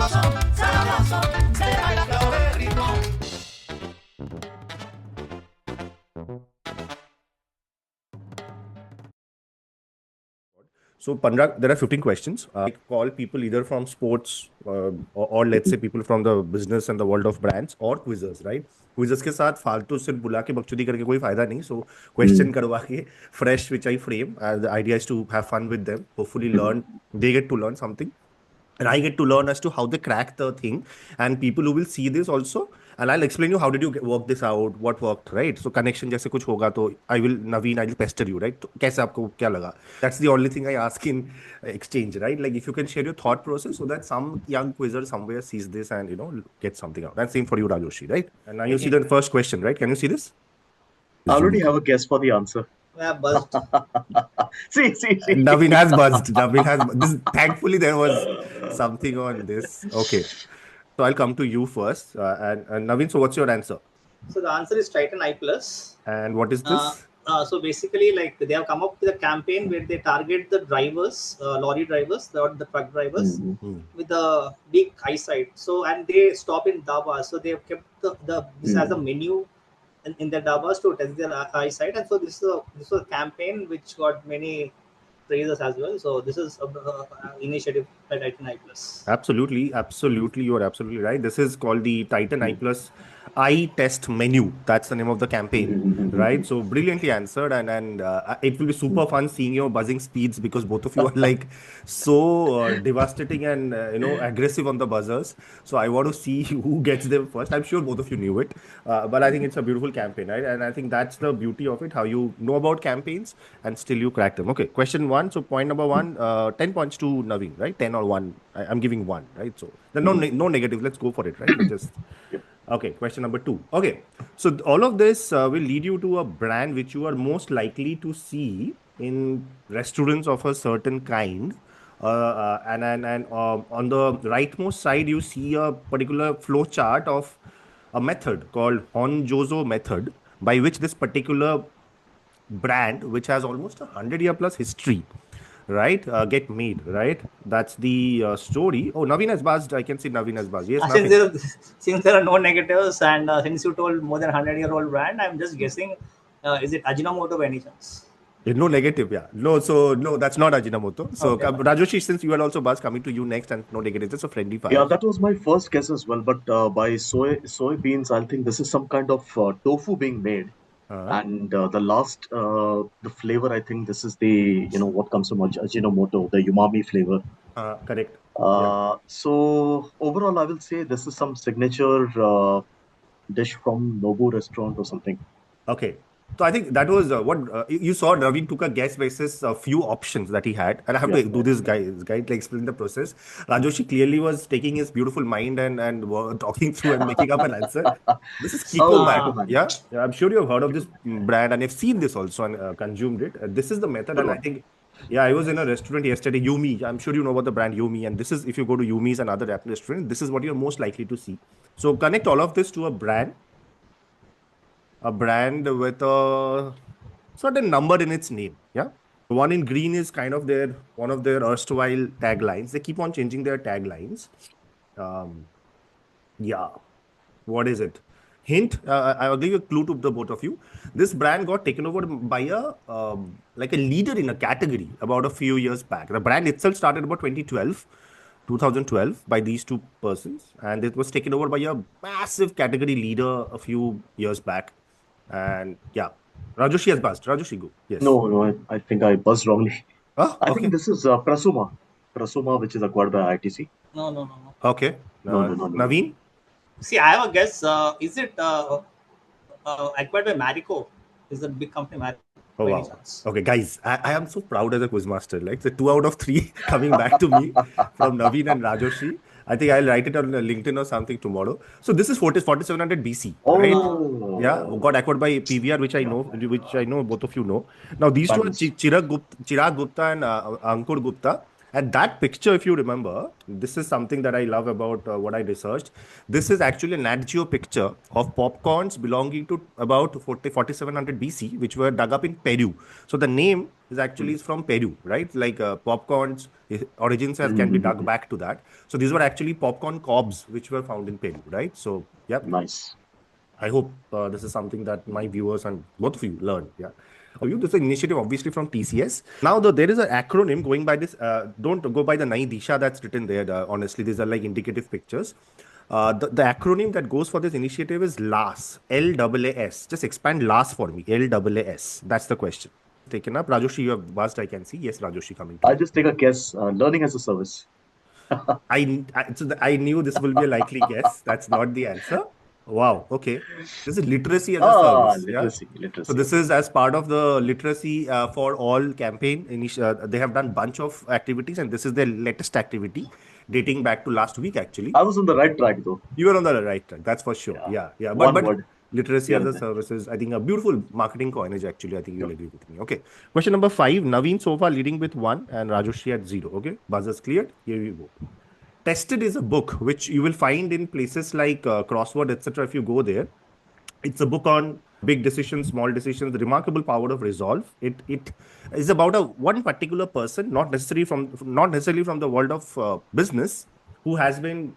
So, Pandra, there are 15 questions. I call people either from sports or let's say people from the business and the world of brands or quizzes, right? Quizzes के साथ फालतू सिर्फ बुला के बकचोदी करके कोई फायदा नहीं. So, question करवा के fresh which I frame. The idea is to have fun with them. Hopefully, learn. They get to learn something. And I get to learn as to how they crack the thing, and people who will see this also, and I'll explain you how did you work this out, what worked, right? So connection जैसे कुछ होगा तो I will Naveen, I will pester you, right? तो कैसे आपको क्या लगा? That's the only thing I ask in exchange, right? Like if you can share your thought process so that some young quizzer somewhere sees this and get something out. And same for you, Rajoshi, right? And now you see the first question, right? Can you see this? I already have a guess for the answer. Yeah, buzzed. See. Naveen has buzzed. Naveen has this. Thankfully, there was something on this. Okay, so I'll come to you first. And Naveen, so what's your answer? So the answer is Titan I Plus. And what is this? So basically, like they have come up with a campaign where they target the drivers, lorry drivers, the truck drivers, with the big eyesight. So and they stop in Davas. So they have kept this as a menu in the Davas to test their eyesight. And so this was a campaign which got many praises as well. So this is an initiative by Titan I Plus. Absolutely, you are absolutely right. This is called the Titan I Plus eye test menu. That's the name of the campaign, right? So brilliantly answered, and it will be super fun seeing your buzzing speeds because both of you are like so devastating and aggressive on the buzzers. So I want to see who gets them first. I'm sure both of you knew it, but I think it's a beautiful campaign, right? And I think that's the beauty of it, how you know about campaigns and still you crack them. Okay, question one. So point number one, 10 points to Naveen, right? 10 or 1. I'm giving 1, right? So no negative. Let's go for it, right? Just okay. Question number 2. Okay, so all of this will lead you to a brand which you are most likely to see in restaurants of a certain kind. And on the rightmost side, you see a particular flow chart of a method called Honjozo method, by which this particular brand, which has almost 100-year plus history, right, get made, right? That's the story. Oh, Naveen has buzzed. I can see Naveen has buzzed. Yes, Since there are no negatives and since you told more than 100-year-old brand, I'm just guessing, is it Ajinomoto by any chance? There's no negative, yeah. No, that's not Ajinomoto. So, okay. Rajoshi, since you had also buzzed, coming to you next, and no negative, it's a friendly fire. Yeah, that was my first guess as well. But by soybeans, I think this is some kind of tofu being made. And the last, the flavor, I think this is the, what comes from Ajinomoto, the umami flavor. Correct. So overall, I will say this is some signature dish from Nobu restaurant or something. Okay. So I think that was what you saw. Naveen took a guess basis a few options that he had, and I have to do this guide to explain the process. Rajoshi clearly was taking his beautiful mind and talking through and making up an answer. This is Kiko Man. Yeah, I'm sure you have heard of this brand and you've seen this also and consumed it. This is the method, and I think, I was in a restaurant yesterday, Yumi. I'm sure you know about the brand Yumi, and this is, if you go to Yumi's and other Japanese restaurants, this is what you're most likely to see. So connect all of this to a brand with a certain number in its name. Yeah. One in green is kind of one of their erstwhile taglines. They keep on changing their taglines. What is it? Hint, I'll give you a clue to the both of you. This brand got taken over by a leader in a category about a few years back. The brand itself started about 2012 by these two persons, and it was taken over by a massive category leader a few years back. And Rajoshi has buzzed. Rajoshi, go. Yes. No, I think I buzzed wrongly. Oh, I think this is Prasuma, which is acquired by ITC. No. Okay. No. Naveen? See, I have a guess. Is it acquired by Marico? Is the big company Marico? Oh, wow. Okay, guys, I am so proud as a quizmaster. Like the 2 out of 3 coming back to me from Naveen and Rajoshi. I think I'll write it on LinkedIn or something tomorrow. So this is 4700 BC, right? Yeah, got acquired by PVR, which I know both of you know. Now these two are Chirag Gupta and Ankur Gupta. And that picture, if you remember, this is something that I love about what I researched. This is actually a Nat Geo picture of popcorns belonging to about 4700 BC, which were dug up in Peru. So the name is actually from Peru, right? Like popcorns, origins can be dug back to that. So these were actually popcorn cobs, which were found in Peru, right? So, yep. Nice. I hope this is something that my viewers and both of you learn. Yeah. This is an initiative obviously from TCS. Now, though, there is an acronym going by this. Don't go by the Nai Disha that's written there. Honestly, these are like indicative pictures. The acronym that goes for this initiative is LAS. LAAS. Just expand LAS for me. LAAS. That's the question. Taken up. Rajoshi, you have buzzed, I can see. Yes, Rajoshi coming. I'll just take a guess. Learning as a service. I knew this will be a likely guess. That's not the answer. Wow. Okay. This is literacy as a service. Literacy. Yeah? Literacy. So this is as part of the literacy for all campaign. They have done bunch of activities, and this is their latest activity, dating back to last week. Actually, I was on the right track though. you were on the right track. That's for sure. Yeah. But literacy as a service is, I think, a beautiful marketing coinage. Actually, I think you'll agree with me. Okay. Question number 5. Naveen so far leading with 1, and Rajoshi at 0. Okay. Buzzers cleared. Here we go. Tested is a book which you will find in places like Crossword, etc. If you go there, it's a book on big decisions, small decisions, the remarkable power of resolve. It is about one particular person, not necessarily from the world of business, who has been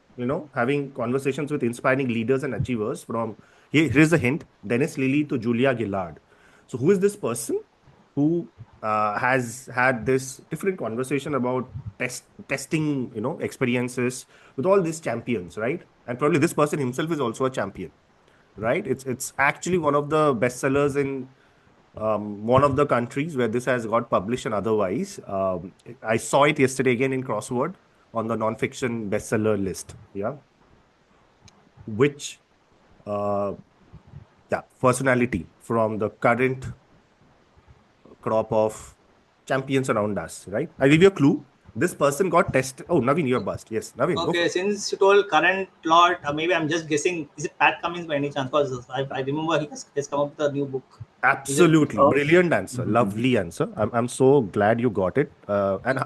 having conversations with inspiring leaders and achievers. Here's a hint: Dennis Lilly to Julia Gillard. So who is this person who has had this different conversation about testing, experiences with all these champions, right? And probably this person himself is also a champion, right? It's actually one of the bestsellers in one of the countries where this has got published and otherwise. I saw it yesterday again in Crossword on the non-fiction bestseller list. Yeah. Which, personality from the current crop of champions around us, right? I'll give you a clue. This person got tested. Oh, Naveen, you're buzzed. Yes, Naveen. Okay, since you told current lot, maybe I'm just guessing. Is it Pat Cummins by any chance? Because I remember he has come up with a new book. Absolutely. Brilliant answer. Lovely answer. I'm so glad you got it. And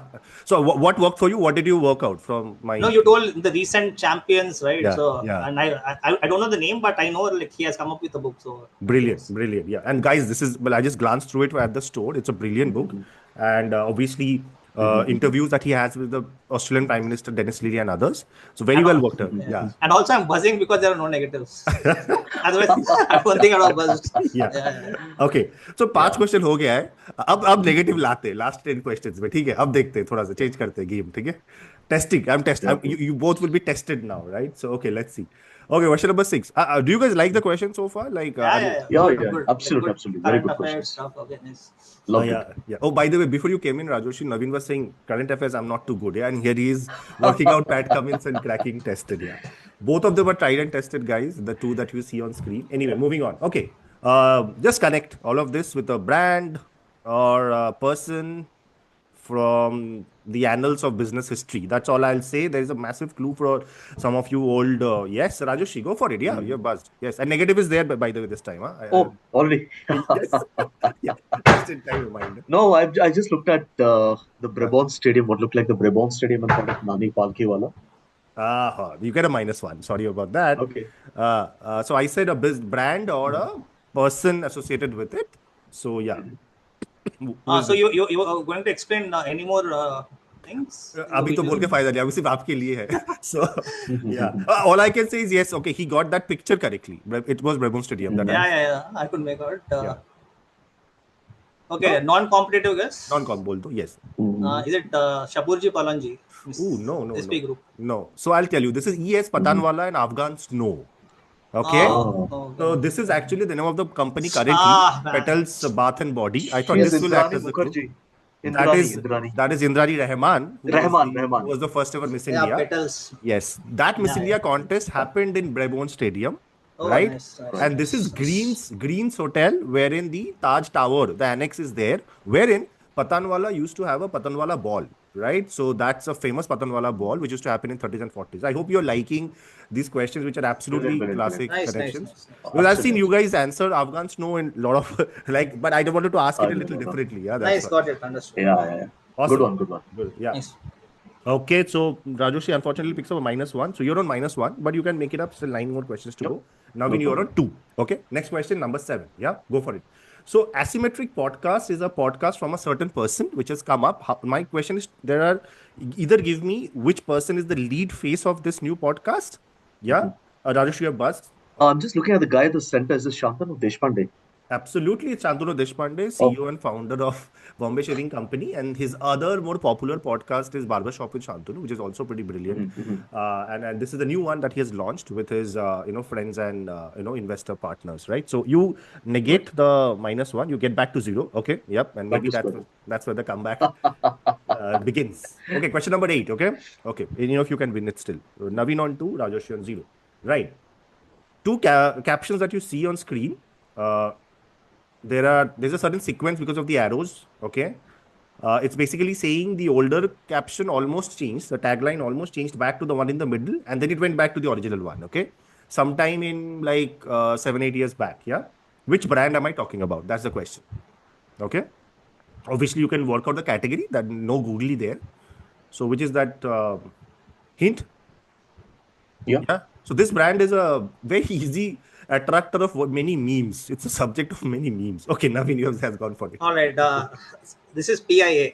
so what worked for you? What did you work out from my... No, you told the recent champions, right? Yeah, so, yeah. And I don't know the name, but I know like he has come up with a book. So Brilliant. Yeah. And guys, I just glanced through it at the store. It's a brilliant book. And obviously... interviews that he has with the Australian Prime Minister Dennis Lilly and others. So very well worked out. Yeah. And also I'm buzzing because there are no negatives. Otherwise, I don't think I would have buzzed. Yeah. Okay. So 5 question हो गया है. अब negative लाते हैं last 10 questions में. ठीक है. अब देखते हैं थोड़ा सा चेंज करते हैं गेम. ठीक है. Testing. I'm testing. You both will be tested now, right? So okay, let's see. Okay, question number 6. Do you guys like the question so far? Like, yeah. Absolutely. Very good question. Okay, nice. Yeah. Oh, by the way, before you came in, Rajoshi, Naveen was saying current affairs, I'm not too good. Yeah, and here he is working out Pat Cummins and cracking tested. Yeah, both of them are tried and tested, guys. The two that you see on screen. Anyway, moving on. Okay, just connect all of this with a brand or a person from the annals of business history. That's all I'll say. There is a massive clue for some of you old. Yes, Rajoshi, go for it. Yeah, you're buzzed. Yes, and negative is there, by the way, this time. Huh? Already. Yes. Yeah, just in time reminder. No, I just looked at the Brabant Stadium, what looked like the Brabant Stadium in front of Nani Palkiwala. You get a -1. Sorry about that. Okay. So I said a brand or a person associated with it. So yeah. So you are going to explain any more things? अभी तो बोल के फायदा नहीं, अभी सिर्फ आपके लिए है. So yeah, all I can say is yes. Okay, he got that picture correctly. It was Brabant Stadium. Yeah. I could make out. Okay, non-competitive guess. Non-com बोल दो. Yes. Is it Shapurji Palanji? No. SP Group. No. So I'll tell you. This is ES Patanwala and Afghan Snow. Okay. So this is actually the name of the company currently. Petals Bath and Body. I thought this will act as the clue. That is Indrani Rahman. Who was the first ever Miss India. Petals. Yes. That Miss India contest happened in Brabant Stadium. Right? Nice. And this is Greens Hotel, wherein the Taj Tower, the annex is there, wherein Patanwala used to have a Patanwala ball. Right, so that's a famous Patanwala ball which used to happen in 30s and 40s. I hope you're liking these questions, which are absolutely classic connections. Nice. Because I've seen you guys answer Afghan Snow in a lot of but I wanted to ask it a little differently. Yeah, nice, got it, understood. Yeah. Awesome. Good one. Good. Yeah. Nice. Okay, so Rajoshi unfortunately picks up a -1. So you're on -1, but you can make it up. Still 9 more questions to Yep. go. Naveen, No you're problem. on 2. Okay, next question, number 7. Yeah, go for it. So asymmetric podcast is a podcast from a certain person which has come up. My question is, there are either give me which person is the lead face of this new podcast. Yeah, Mhm. Rajoshi, you have buzzed. I'm just looking at the guy at the center. Is this Shantanu Deshpande? Absolutely, it's Chandra Deshpande, Oh. CEO and founder of Bombay Shaving Company, and his other more popular podcast is Barbershop with Shantanu, which is also pretty brilliant. Mhm. And this is the new one that he has launched with his friends and investor partners, right? So you Right. negate the -1, you get back to 0. Okay, yep, and Back maybe to square one. that's where the comeback begins. Okay, question number 8. Okay, okay, if you can win it still. Naveen on 2, Rajoshi on 0. Right. Two captions that you see on screen. Uh, there's a certain sequence because of the arrows. Okay, it's basically saying the older caption almost changed, the tagline almost changed back to the one in the middle, and then it went back to the original one. Okay, sometime in like 7 8 years back. Yeah, which brand am I talking about? That's the question. Okay, obviously you can work out the category, that no googly there. So which is that hint? Yeah. Yeah. So this brand is a very easy attractor of many memes. It's a subject of many memes. Okay, Naveen has gone for it. All right. This is PIA,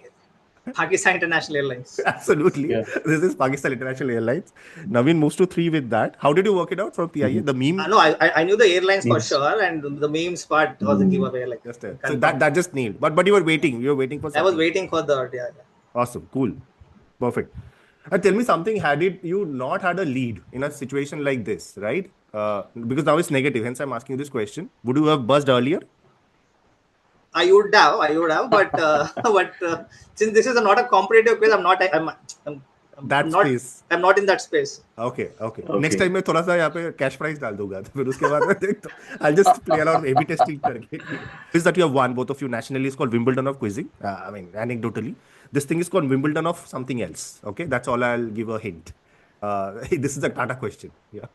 Pakistan International Airlines. Absolutely. Yeah. This is Pakistan International Airlines. Naveen moves to 3 with that. How did you work it out from PIA? Mhm. The meme? No, I knew the airlines for Memes. sure, and the memes part was a Mm. giveaway, like Just so confirmed. that just nailed. But you were waiting. You were waiting for I was something. waiting for the yeah. Awesome. Cool. Perfect. And tell me something, had it you not had a lead in a situation like this, right? Because now it's negative, hence I'm asking you this question. Would you have buzzed earlier? I would have, but but since this is not a competitive quiz, I'm That not, space. I'm not in that space. Okay, okay. Next Okay. time मैं थोड़ा सा यहाँ पे cash price डाल दूंगा तो फिर उसके बाद मैं देखता हूँ. I'll just play around A/B testing करके. Quiz that you have won, both of you, nationally is called Wimbledon of quizzing. I mean, anecdotally, this thing is called Wimbledon of something else. Okay, that's all. I'll give a hint. This is a Tata question. Yeah,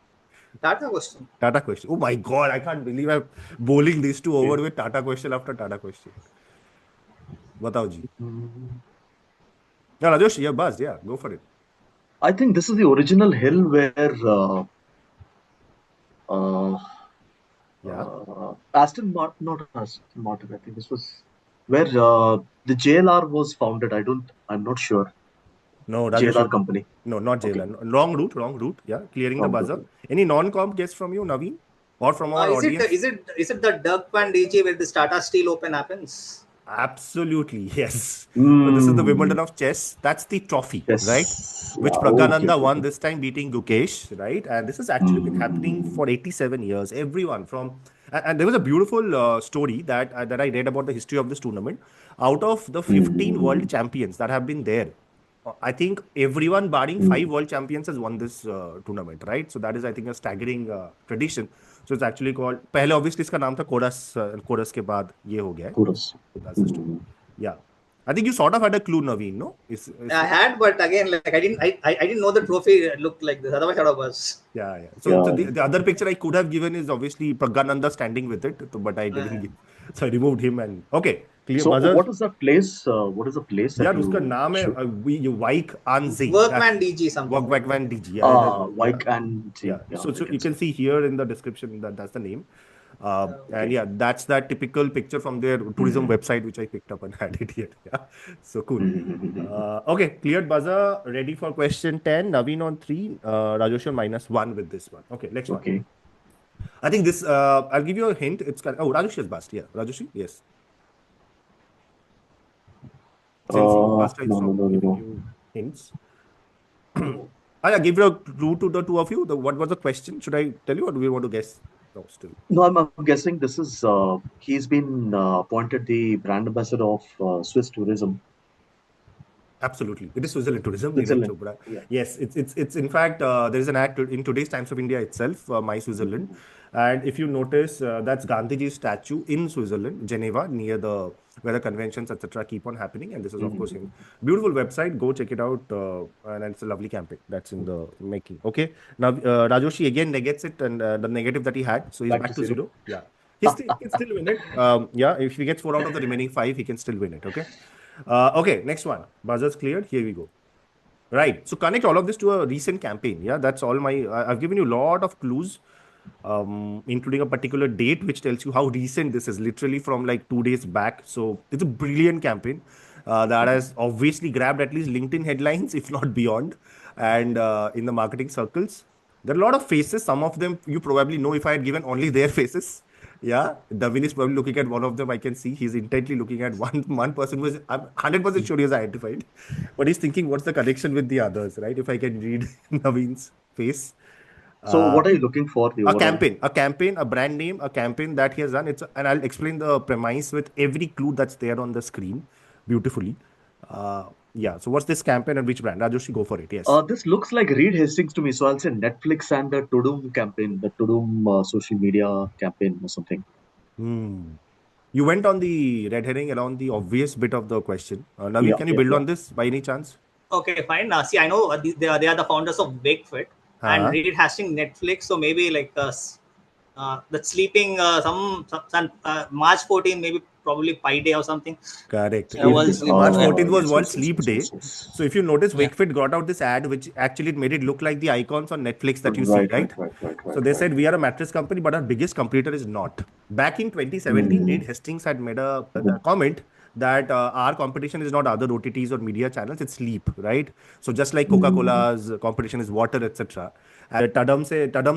That's a question. Tata question. Oh my God, I can't believe I'm bowling these two Okay. over with Tata question after Tata question. बताओ जी. Mm. Yeah, Rajosh, you're buzzed. Yeah, go for it. I think this is the original hill where uh, Yeah. Not Aston Martin. I think this was where the JLR was founded. I'm not sure. No, Rajesh, JLR company. no, not Okay. Jailer. Wrong route, wrong route. Yeah, clearing the Wrong route. buzzer. Any non-comp guess from you, Naveen, or from our Is it audience? the Dirk Van DG where the Tata Steel Open happens? Absolutely, yes. So this is the Mm. Wimbledon of chess. That's the trophy, right? Yes. Which Yeah. Okay. Pragyananda Okay. won Okay. this time, beating Gukesh, right? And this has actually been happening Mm. for 87 years. Everyone from and there was a beautiful story that I read about the history of this tournament. Out of the 15 world Mm. champions that have been there, I think everyone barring Mm. 5 world champions has won this tournament, right? So that is, I think, a staggering tradition. So it's actually called. पहले obviously इसका नाम था coarse. Coarse के बाद ये हो गया है. Kudos. So that's the story. Mm. Yeah. I think you sort of had a clue, Naveen, no? I had, but again, like I didn't know the trophy looked like this. Otherwise, I would have was. Yeah, yeah. So Yeah. the other picture I could have given is obviously Pragyananda standing with it, but I didn't give. So I removed him and okay, clear So buzzers. what is that place? What is the place that यार उसका you नाम है should? Waik Anzi. Workman DG something like that. Wagwan DG. Yeah, yeah. Like and Yeah. yeah, So I can you can see. see here in the description that that's the name. And Okay. yeah, that's that typical picture from their tourism Mm. website, which I picked up and had it here. Yeah. So cool. Mm. Okay, cleared buzzer. Ready for question 10. Naveen on 3. Rajosh on -1 with this one. Okay, next one. Okay. I think this, I'll give you a hint. It's kind of, oh, Rajoshi has buzzed. Yeah, Rajoshi, yes. Since you buzzed, I No, no, stopped no, no, giving no. you hints. I give you a clue to the two of you. What was the question? Should I tell you or do we want to guess? No, still. No, I'm guessing this is he's been appointed the brand ambassador of Swiss tourism. Absolutely, it is Switzerland Tourism, Neeraj Switzerland. Chopra. Yeah. Yes, it's in fact there is an ad in today's Times of India itself, My Switzerland, and if you notice, that's Gandhiji's statue in Switzerland, Geneva, near the where the conventions etc. keep on happening, and this is of course him. Beautiful website, go check it out, and it's a lovely campaign that's in the making. Okay, now Rajoshi again negates it and the negative that he had, so he's Back back to to zero. 0. Yeah, he can still win it. Yeah, if he gets 4 out of the remaining 5, he can still win it. Okay. Okay, next one. Buzzers cleared. Here we go. Right. So connect all of this to a recent campaign. Yeah, that's all I've given you a lot of clues, including a particular date, which tells you how recent this is, literally from like 2 days back. So it's a brilliant campaign that has obviously grabbed at least LinkedIn headlines, if not beyond, and in the marketing circles. There are a lot of faces. Some of them you probably know if I had given only their faces. Yeah, Naveen is probably looking at one of them. I can see he's intently looking at one person who is, I'm 100% sure he is identified, but he's thinking what's the connection with the others, right? If I can read Naveen's face. So Uh, what are you looking for, the overall? a brand name, a campaign that he has done. And I'll explain the premise with every clue that's there on the screen beautifully. Yeah. So what's this campaign and which brand? Rajoshi, go for it. Yes. This looks like Reed Hastings to me, so I'll say Netflix and the Tudum campaign, the Tudum social media campaign or something. Hmm. You went on the red herring around the obvious bit of the question. Naveen, Yeah, can you yeah, build yeah. on this by any chance? Okay, fine. See, I know they are the founders of Wakefit and Huh? Reed Hastings Netflix. So maybe like the sleeping some March 14, maybe probably Pi Day or something. Correct. So World Sleep. March Yeah. 14th was Yes, World yes, yes, Sleep yes, Day. yes, yes. So if you notice, Yeah. Wakefit got out this ad, which actually made it look like the icons on Netflix that you see, Right, right, right? right, right, So right, they right. said we are a mattress company, but our biggest competitor is not. Back in 2017, Mm, Reed Hastings had made a comment that our competition is not other OTTs or media channels, it's sleep, right? So just like mm. Coca-Cola's competition is water, etc. And Tadam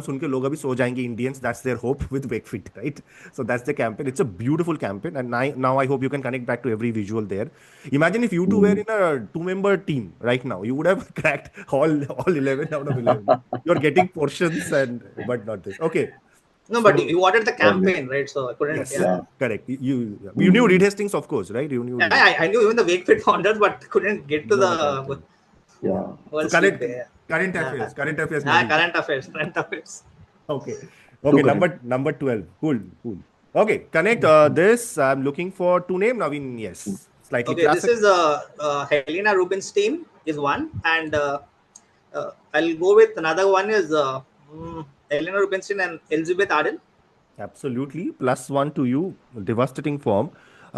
सुन के लोग अभी सो जाएंगे Indians. That's their hope with Wakefit, right? So that's the campaign. It's a beautiful campaign, and now I hope you can connect back to every visual there. Imagine if you two were Mm. in a two-member team right now, you would have cracked all 11 out of 11. You're getting portions and but not this. Okay, No, but so you wanted the Lovely. campaign, right? So I couldn't. yes, Yeah. Yeah. correct. You knew Reed Mm. Hastings, of course, right? You knew Yeah, Reed Hastings. I knew even the Wakefit founders, but couldn't get to No, the the campaign. Yeah. Yeah. So World Sleep Day. Yeah. current affairs, Ah, Naveen. current affairs, current affairs. Okay. Too Okay, correct. number 12. Cool, cool. Okay, connect this. I'm looking for two name, Naveen. Yes. Slightly Okay, this classic. is Helena Rubinstein is one, and I'll go with another one is Helena Rubinstein and Elizabeth Arden. Absolutely. Plus one to you. Devastating form.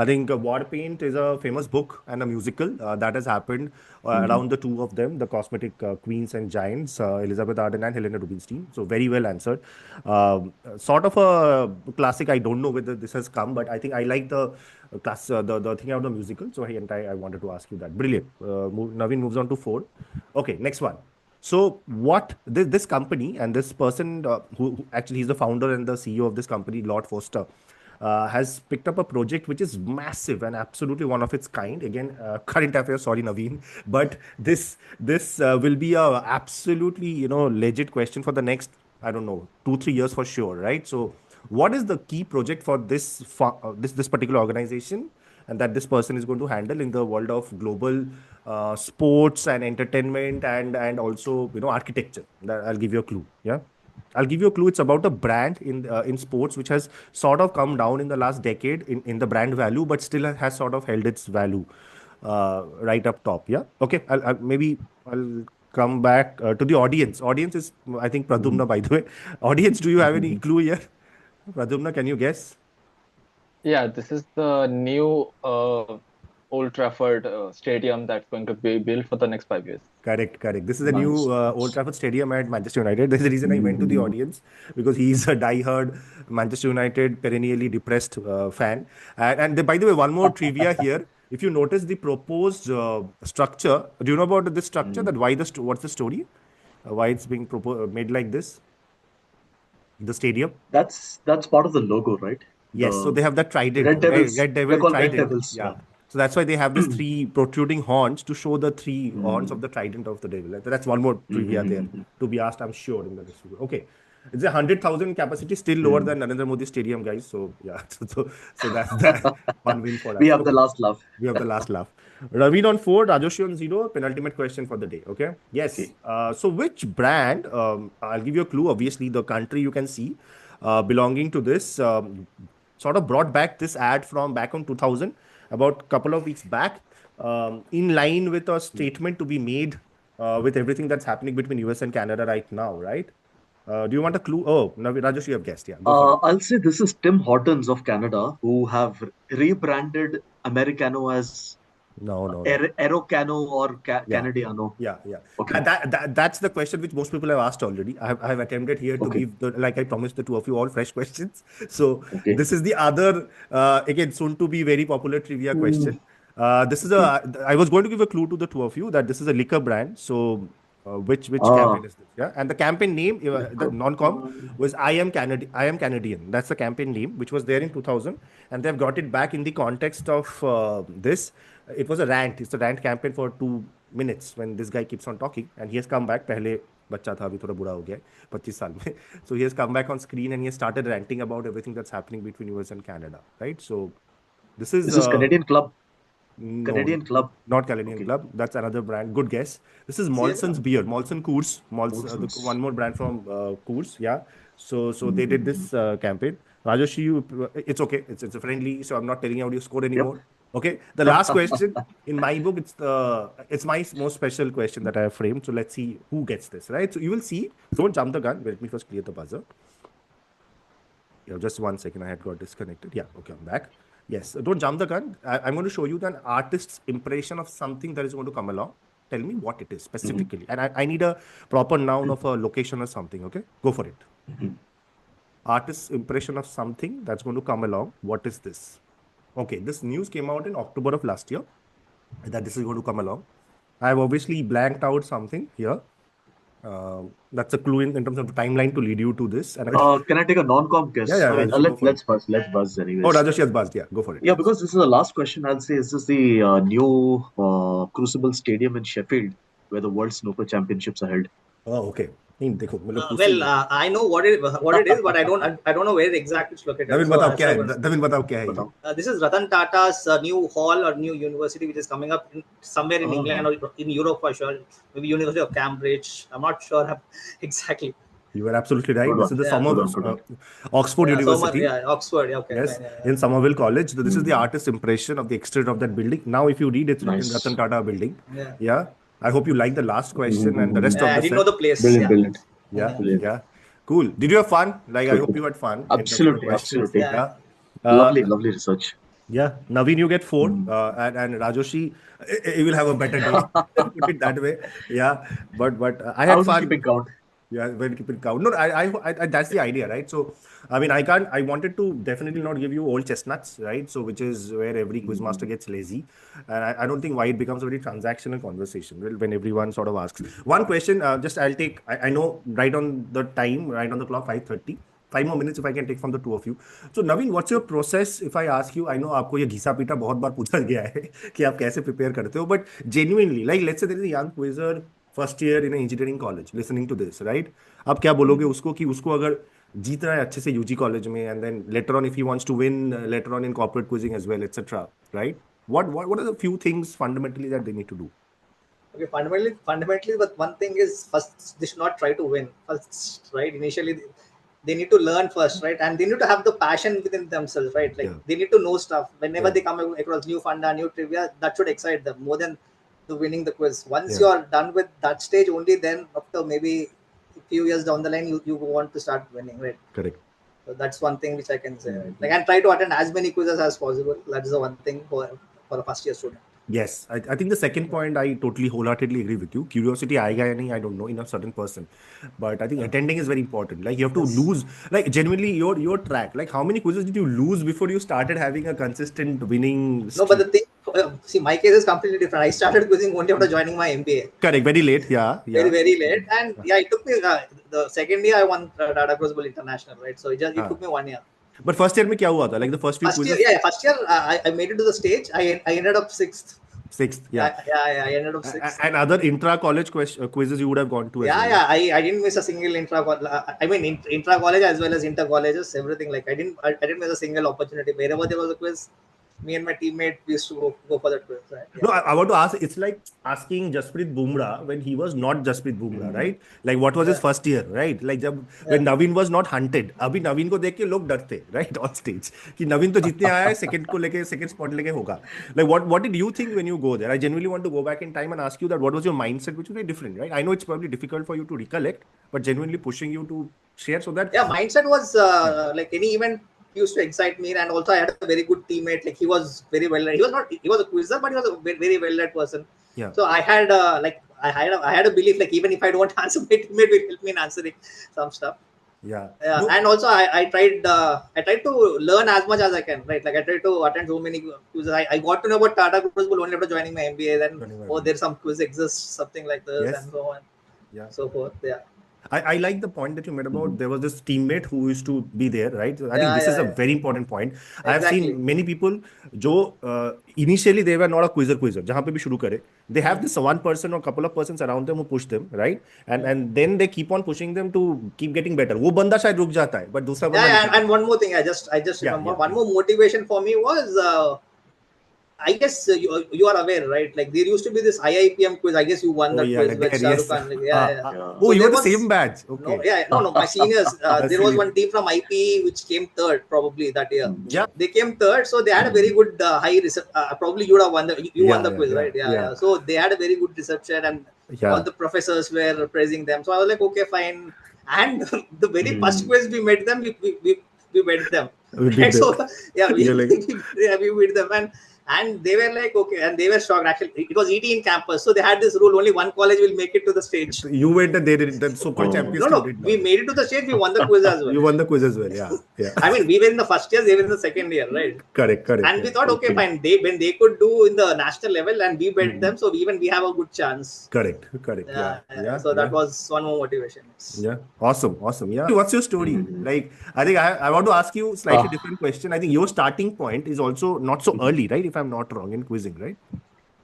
I think War Paint is a famous book and a musical that has happened Mm. around the two of them, the cosmetic queens and giants, Elizabeth Arden and Helena Rubinstein. So very well answered. Sort of a classic. I don't know whether this has come, but I think I like the the thing out of the musical. So I wanted to ask you that. Brilliant. Naveen moves on to four. Okay, next one. So what this company and this person who actually he's the founder and the CEO of this company, Lord Foster, has picked up a project which is massive and absolutely one of its kind. Again, current affairs. Sorry, Naveen, but this will be a absolutely legit question for the next I don't know 2-3 years for sure, right? So what is the key project for this particular organization and that this person is going to handle in the world of global sports and entertainment and also architecture? I'll give you a clue. Yeah, I'll give you a clue. It's about a brand in sports which has sort of come down in the last decade in the brand value, but still has sort of held its value right up top. Yeah. Okay. Maybe I'll come back to the audience. Audience is I think Mhm. Pradumna, by the way. Audience, do you have any Mhm. clue here? Pradumna, can you guess? Yeah, this is the new Old Trafford stadium that's going to be built for the next 5 years. Correct, correct. This is a new Nice, Old nice. Trafford Stadium at Manchester United. There's a reason I went to the Mhm. audience because he's a die-hard Manchester United, perennially depressed fan. And by the way, one more trivia here. If you notice the proposed structure, do you know about this structure? Mm. That what's the story? Why it's being made like this? The stadium. That's part of the logo, right? Yes, so The they have that trident, Red Devils. Red They're Devil called Red trident. Devils. Yeah. Yeah. So that's why they have this three protruding horns to show the three horns of Mm. the trident of the devil. That's one more trivia there Mhm. to be asked, I'm sure, in the next video. Okay. It's 100,000 capacity, still lower Mm. than Narendra Modi Stadium, guys. So, yeah. So that's the one win for We us. have the Okay. last laugh. We have the last laugh. Ravi on four, Rajoshi on zero. Penultimate question for the day. Okay. Yes. Okay. So which brand? I'll give you a clue. Obviously, the country you can see belonging to this sort of brought back this ad from back on 2000, about a couple of weeks back, in line with a statement to be made with everything that's happening between US and Canada right now. Right. Do you want a clue? Oh, now Rajoshi, you have guessed. Yeah. Go for it. I'll say this is Tim Hortons of Canada who have rebranded Americano as No. Aerocano or Yeah. Canadiano? Yeah. Okay. That's the question which most people have asked already. I have attempted here to Okay. give like I promised the two of you all fresh questions. So Okay. this is the other again soon to be very popular trivia Hmm. question. This is Okay. a I was going to give a clue to the two of you that this is a liquor brand. So which Ah, campaign is this? Yeah, and the campaign name the liquor non-com brand. was I am Canadian. I am Canadian. That's the campaign name which was there in 2000, and they've got it back in the context of this. It was a rant. It's a rant campaign for 2 minutes when this guy keeps on talking, and he has come back. पहले बच्चा था अभी थोड़ा बूढ़ा हो गया है 25 साल में. So he has come back on screen and he has started ranting about everything that's happening between US and Canada, right? So this is This is Canadian Club. no, Canadian Club. not Canadian Okay. Club. That's another brand. Good guess. This is CSR. Molson's beer, Molson Coors, Molson's. one more brand from Coors. Yeah. So they did Mm-hmm. this campaign. Rajoshi, it's okay. It's a friendly. So I'm not telling you how you score Yep. anymore. Okay. The last question in my book, it's my most special question that I have framed. So let's see who gets this. Right. So you will see. Don't jump the gun. Let me first clear the buzzer. Yeah, just 1 second. I had got disconnected. Yeah, okay, I'm back. Yes, don't jump the gun. I'm going to show you the artist's impression of something that is going to come along. Tell me what it is Mhm. specifically. And I need a proper noun of a location or something, okay? Go for it. Mhm. Artist's impression of something that's going to come along. What is this? Okay, this news came out in October of last year that this is going to come along. I have obviously blanked out something here. That's a clue in terms of the timeline to lead you to this. And Can I take a non-com guess? yeah, I mean, Rajesh, go for it. let's buzz. Let's buzz Oh, anyways. Rajesh has buzzed. Yeah, go for it. Yeah, Yes. because this is the last question. I'll say, is this the new Crucible Stadium in Sheffield, where the World Snooker Championships are held? Oh, okay. नहीं देखो मतलब Well, crucible I know what it is, but I don't know where exactly it's located. Naveen So बताओ as क्या I है was, नवीन बताओ क्या है ये Batao. this is Ratan Tata's new hall or new university which is coming up somewhere in England Ah, or in Europe for sure. Maybe University of Cambridge. I'm not sure exactly. You were absolutely right. good This one. is the Yeah, Good one. Good one. Oxford yeah. So University. yeah, Oxford. Yeah, okay, Yes, fine. Yeah, in Somerville College. So this is the Mm, artist's impression of the exterior of that building. Now, if you read, it's written nice. Ratan Tata Building. yeah. Yeah. I hope you like the last question and the rest Mhm. of Yeah, I the didn't know set. the place. Brilliant, Yeah, brilliant, Yeah. yeah, brilliant. Yeah. Cool. Did you have fun? Like, I Good, hope good. you had fun in terms of the Absolutely, questions. absolutely. yeah. Yeah. Lovely, Uh, lovely research. Yeah, Naveen, you get four, Mm. and Rajoshi, you will have a better day. Let's put it that way. Yeah, but I I had wasn't fun. keeping count. Yeah, when keep it count. No, that's the idea, right? So, I mean, I can't. I wanted to definitely not give you old chestnuts, right? So, which is where every quizmaster Mm. gets lazy, and I don't think why it becomes a very transactional conversation when everyone sort of asks one question. Just I'll take. I know right on the time, right on the clock, 5:30. 5 more minutes if I can take from the two of you. So Naveen, what's your process if I ask you? I know आपको ये घिसा पीटा बहुत बार पूछा गया है कि आप कैसे prepare करते हो, but genuinely, like let's say there is a young quizzer first year in an engineering college listening to this, right? आप क्या बोलोगे Mm. उसको कि उसको अगर जीतना है अच्छे से यूजी कॉलेज में and then later on if he wants to win later on in corporate quizzing as well, etc. Right? What are the few things fundamentally that they need to do? Okay, fundamentally, but one thing is first they should not try to win first, right? Initially, they need to learn first, right? And they need to have the passion within themselves, right? Like Yeah, they need to know stuff. Whenever yeah, they come across new funda, new trivia, that should excite them more than the winning the quiz. Once yeah, you are done with that stage, only then after maybe a few years down the line, you want to start winning, right? correct. So that's one thing which I can say, right? Like Mhm. and try to attend as many quizzes as possible. That is the one thing for a first year student. Yes, I think the second point I totally wholeheartedly agree with you. Curiosity आएगा या नहीं, I don't know in a certain person, but I think Yeah. attending is very important. Like you have to Yes. lose, like genuinely your track. Like how many quizzes did you lose before you started having a consistent winning No, but the streak? thing, see, my case is completely different. I started quizzing only after joining my MBA, Correct, very late. Yeah, very yeah. very late, and yeah, it took me the second year I won Tata Crucible International, right? So it हाँ. took me 1 year. But first year में क्या हुआ था? Like the first few First year, quizzes, yeah, first year I made it to the stage. I ended up sixth. sixth. Yeah, Yeah, yeah, I ended up sixth. and other intra college quizzes you would have gone to as Yeah, well. yeah, I didn't miss a single I mean, intra college as well as inter colleges, everything. Like I didn't miss a single opportunity. Wherever there was a quiz, me and my teammate we used to go for that quiz. Right? No, Yeah. I want to ask. It's like asking Jasprit Bumrah when he was not Jasprit Bumrah, Mhm. right? Like what was his Yeah, first year, right? Like yeah. when Naveen was not hunted. अभी नवीन को देख के लोग डरते, right? On stage कि नवीन तो जीतने आया है, second को लेके second spot लेके होगा. Like what did you think when you go there? I genuinely want to go back in time and ask you that what was your mindset, which was very different, right? I know it's probably difficult for you to recollect, but genuinely pushing you to share so that Yeah, mindset was yeah, like any event used to excite me. And also I had a very good teammate. Like he was very well. He was a quizzer, but he was a very well led person. Yeah. So I had I had a belief, like even if I don't answer, my teammate will help me in answering some stuff. Yeah. And also I tried to learn as much as I can, right? Like I tried to attend so many quizzes. I got to know about Tata Crucible only after joining my MBA. Then there's some quiz exists, something like this, and so on, so forth. Yeah. I like the point that you made about there was this teammate who used to be there, right? I think this is a very important point. I have seen many people जो initially they were not a quizzer जहाँ पे भी शुरू करे, they have this one person or couple of persons around them who push them, right? And then they keep on pushing them to keep getting better. वो बंदा शायद रुक जाता है, but दूसरा बंदा and one more thing, I just remember one more motivation for me was I guess you are aware, right? Like there used to be this IIPM quiz. I guess you won that quiz with Shah Rukh Khan. Oh, you were the same batch. Okay. No. My seniors. There was one team from IPE which came third probably that year. Yeah. They came third, so they had a very good high reception. Probably you would have won won the quiz, right? Yeah. So they had a very good reception, and all the professors were praising them. So I was like, okay, fine. And the very first quiz we met them, we met them. Right? So we beat them, and they were like, okay, and they were shocked. Actually, it was ET in campus, so they had this rule: only one college will make it to the stage. You went and they did the so-called champions. No, we made it to the stage. We won the quiz as well. You won the quiz as well, yeah. I mean, we were in the first year, they were in the second year, right? Correct. And we thought, okay, fine. When they could do in the national level, and we beat them, so even we have a good chance. Correct. So that was one more motivation. Yeah, awesome. Yeah. What's your story? Like, I think I want to ask you a slightly different question. I think your starting point is also not so early, right? If I'm not wrong, in quizzing, right?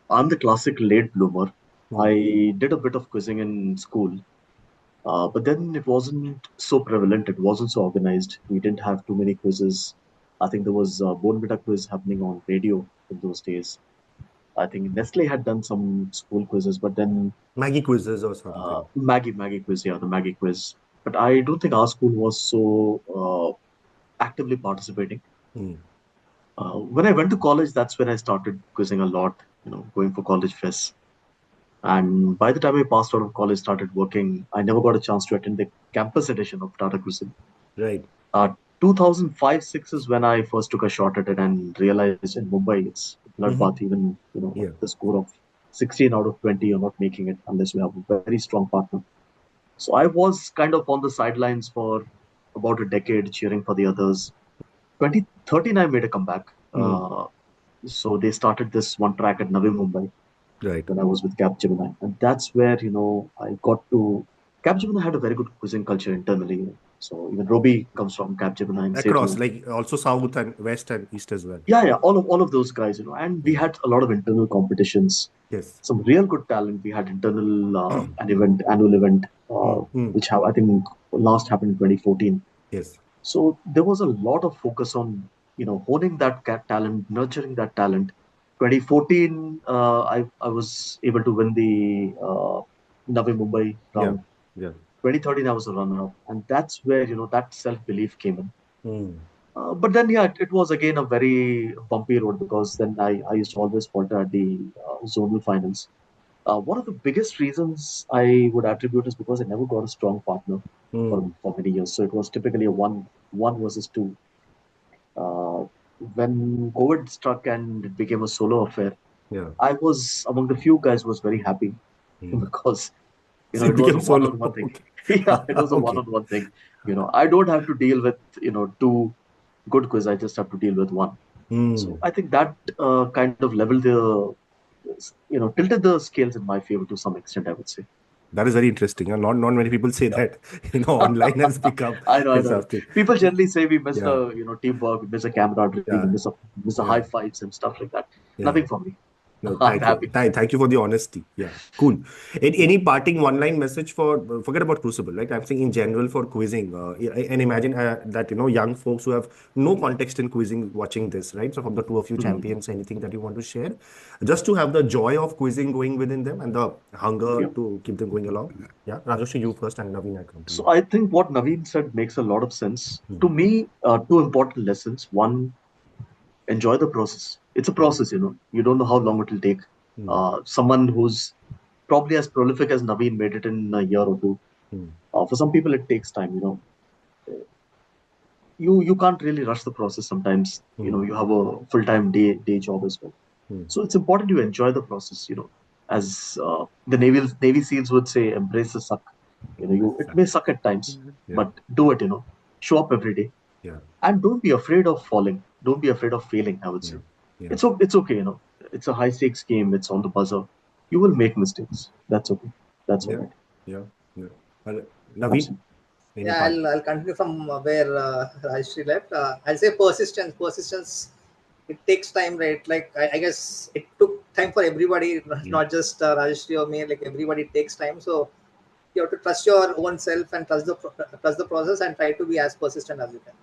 I'm the classic late bloomer. I did a bit of quizzing in school, but then it wasn't so prevalent. It wasn't so organized. We didn't have too many quizzes. I think there was a Bonvita quiz happening on radio in those days. I think Nestle had done some school quizzes, but then Maggie quizzes or something. Maggie quiz, the Maggie quiz. But I don't think our school was so actively participating. When I went to college, that's when I started quizzing a lot, going for college fests. And by the time I passed out of college, started working, I never got a chance to attend the campus edition of Tata Crucible. Right. 2005-06 is when I first took a shot at it and realized in Mumbai, it's bloodbath. Even, the score of 16 out of 20, you're not making it unless you have a very strong partner. So I was kind of on the sidelines for about a decade, cheering for the others. 2013, I made a comeback. So they started this one track at Navi Mumbai. Right. When I was with Capgemini. And that's where, I got to... Capgemini had a very good quizzing culture internally. So even Robbie comes from Capgemini. Across, like also South and West and East as well. Yeah. All of those guys, And we had a lot of internal competitions. Yes. Some real good talent. We had internal annual event, which I think last happened in 2014. Yes. So there was a lot of focus on, honing that talent, nurturing that talent. 2014, I was able to win the Navi Mumbai round. Yeah. 2013, I was a runner-up, and that's where that self-belief came in. But then, it was again a very bumpy road because then I used to always falter at the zonal finals. One of the biggest reasons I would attribute is because I never got a strong partner for many years. So it was typically a one versus two. When COVID struck and it became a solo affair, I was among the few guys who was very happy because it was a one-on-one thing. It was a one-on-one thing. I don't have to deal with two good quiz. I just have to deal with one. So I think that kind of leveled tilted the scales in my favor to some extent, I would say. That is very interesting. Not many people say that. Online has become. I know. People generally say we missed teamwork, we miss a camaraderie, we miss a high fives and stuff like that. Nothing for me. No, thank you for the honesty. Yeah, cool. Any parting one-line message forget about Crucible, right? I'm saying in general for quizzing, and imagine that young folks who have no context in quizzing watching this, right? So from the two of you champions, anything that you want to share, just to have the joy of quizzing going within them and the hunger to keep them going along. Yeah, Rajarshi, you first, and Naveen, I come to you. So I think what Naveen said makes a lot of sense. To me, two important lessons. One, enjoy the process. It's a process, you don't know how long it will take. Someone who's probably as prolific as Naveen made it in a year or two. For some people, it takes time, you can't really rush the process sometimes. You have a full-time day job as well. So it's important you enjoy the process. As the Navy SEALs would say, embrace the suck. It may suck at times, Yeah. but do it. Show up every day, Yeah. and don't be afraid of falling. Don't be afraid of failing. I would say Yeah. it's okay. It's a high stakes game. It's on the buzzer. You will make mistakes. That's okay. That's all Yeah. right. Yeah. Yeah. Naveen, Absolutely. any Yeah, part? I'll continue from where Rajshri left. I'll say persistence. Persistence. It takes time, right? Like I guess it took time for everybody, not just Rajshri or me. Like everybody takes time. So you have to trust your own self and trust the process and try to be as persistent as you can.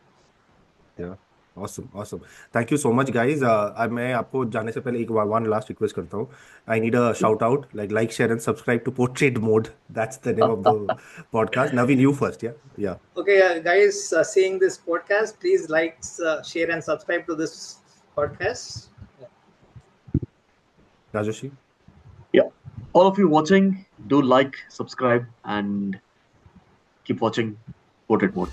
Yeah. Awesome. Awesome. Thank you so much, guys. मैं आपको जाने से पहले एक one last request करता हूँ. I need a shout out, like, share, and subscribe to Portrait Mode. That's the name of the podcast. Naveen, you first. Yeah. Yeah. Okay, guys, seeing this podcast, please like, share, and subscribe to this podcast. Rajoshi. Yeah. All of you watching, do like, subscribe, and keep watching Portrait Mode.